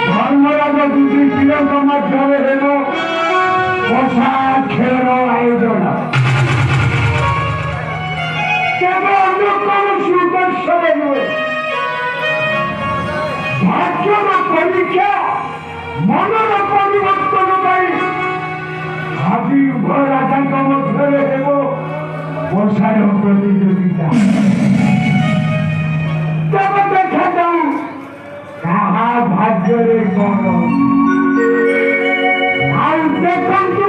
ধর্মরাজ দুটি প্রিয়তম মাধ্যমে হেন পোশাক খেলার আয়োজন কেবল অন্য কোন সুদর্শনে নয়, ভাগ্যর পরীক্ষা মনের পরিবর্তন পাই আদি উভয় রাজাଙ୍କ ମଧ୍ୟରେ ହେବ পোশাক প্রতিযোগিতা। তবে দেখাযাଉ কাହା ଭାଗ୍ୟରେ କଣ। ଆଉ ଦେଖନ୍ତୁ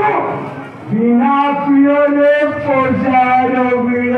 ବିନା ପିଅରେ ପୋଷାର ଭିଡ଼।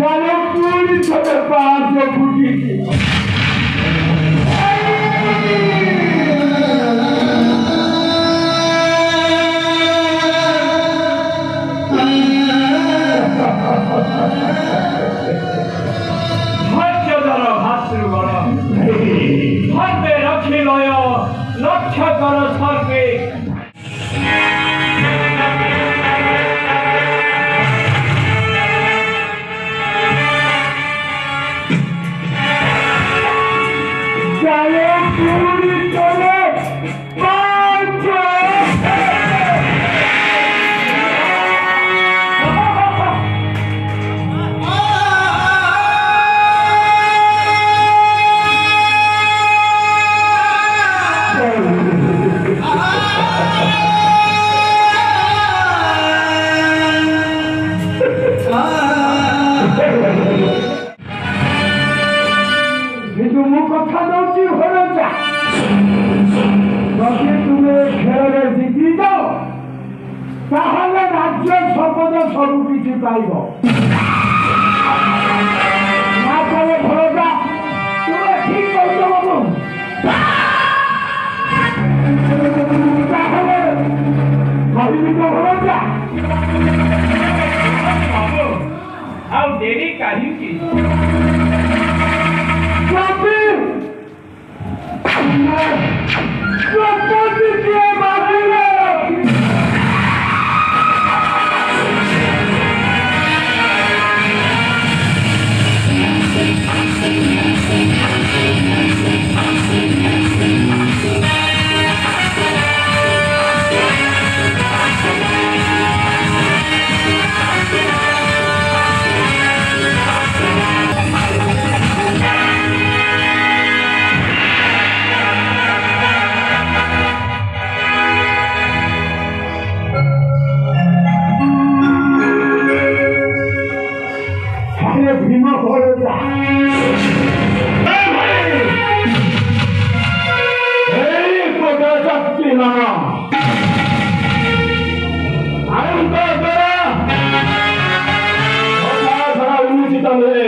যেন পুরী ছোটে পাঁচ ফুটিয়েছে সর্বে রক্ষিলয় রক্ষা কর সর্বে কিন্তু ମୁଁ କଥା ଦଉଛି ଭରସା ଯଦି ତୁମେ ଖେଳରେ ଜିତିଯାଅ ତାହେଲେ ରାଜ୍ୟ ସମ୍ପଦ ସବୁ କିଛି ପାଇବ ନା କଲେ ଭରସା ତୁମେ ଠିକ କହୁଛ ବାବୁ ତାହେଲେ କହିବି ତ ଭରସା ଆଉ ଡେରି କାହିଁକି ভীম ভরসা এই কথা শক্তি না উন্মোচিত হলে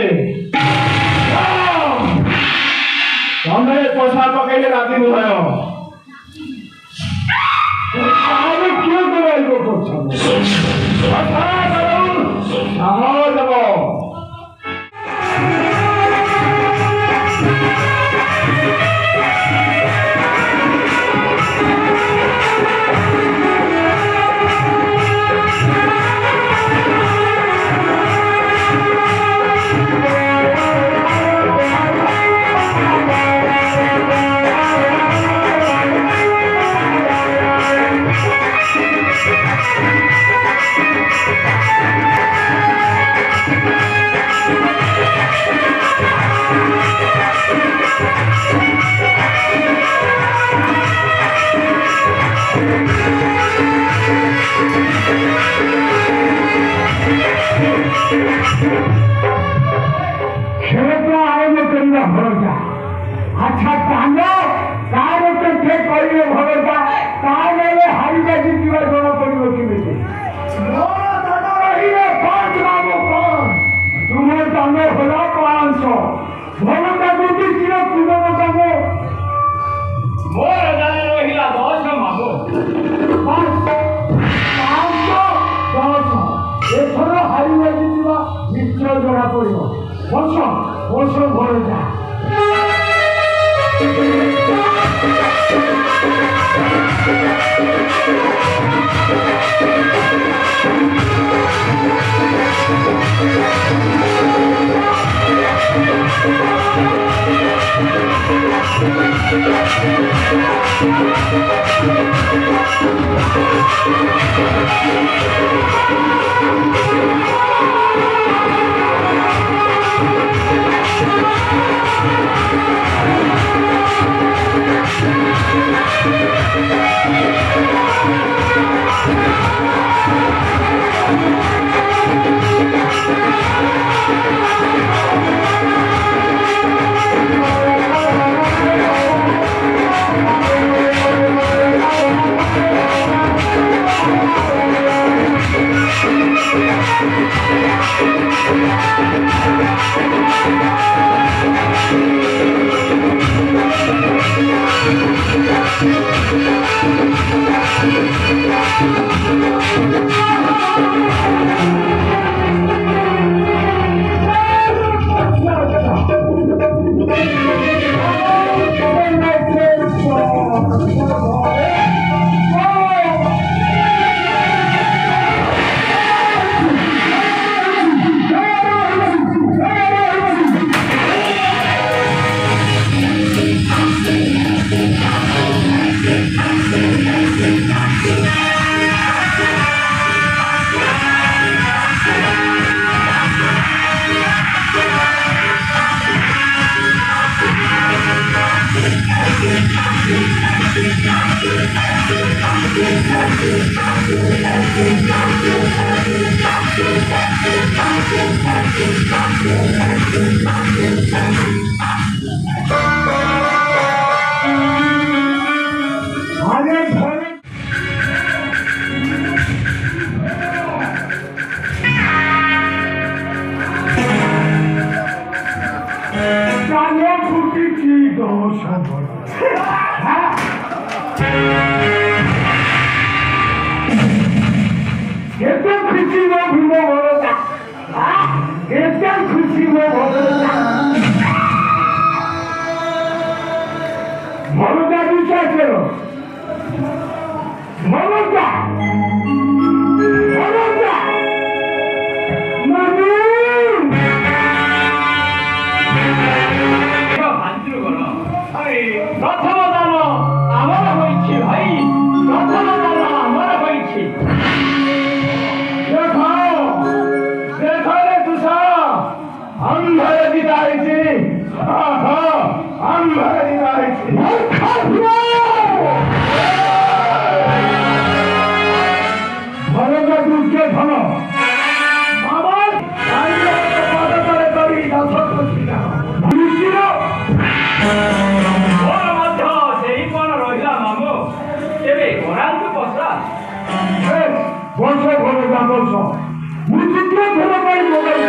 ତମେ ପଇସା ପକେଇଲେ ରାଜି ନୁହେଁ ତାହେଲେ କିଏ କରାଇବ କରୁଛନ୍ତି ଦେବ खेलता आरंभ करना भरोसा अच्छा तांगा कार के करिए भरोसा कार हारी जाती जीवा जଣା पड़ो केमिति मोर दादा रहिए 5 बाबू 5 तुम्हें तांगे होला 500 भरोसा दूती किलो तुम्हें तांगे मोर दादा रहिला 10 मागो 500 एथर हारी जाती जीवा निश्चय जଣା पड़ो বসো বসো ঘরে যা अरे भले चालो फूटी की दोष एकदम खुशी में भीमो भरोसा एकदम खुशी में भरोसा भरोसा विचार करो भरोसा भरोसा मनु 반지로 걸어. 아니, ପ୍ରଥମ ଦାନ ଆମର ହୋଇଛି ଭାଇ। ପ୍ରଥମ ଦାନ ଆମର ହୋଇଛି। देखो देखो रे तुषा हम घर दिखाई हम घर दिखाई भरोसा दूसरे धनो बाबा पद करे करी दशक बुझिलो ମୋର ମଧ୍ୟ ସେଇ କ'ଣ ରହିଲା ମାମୁଁ। ତେବେ କରାନ୍ତୁ ପଶା। ବର୍ଷ ଭରୋସା ବର୍ଷ ମୁଁ ଚିତ୍ର ଧର ପାଇଁ ମୋବାଇଲ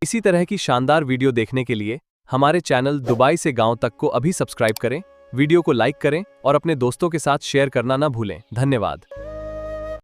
इसी तरह की शानदार वीडियो देखने के लिए हमारे चैनल दुबई से गांव तक को अभी सब्सक्राइब करें, वीडियो को लाइक करें और अपने दोस्तों के साथ शेयर करना ना भूलें। धन्यवाद।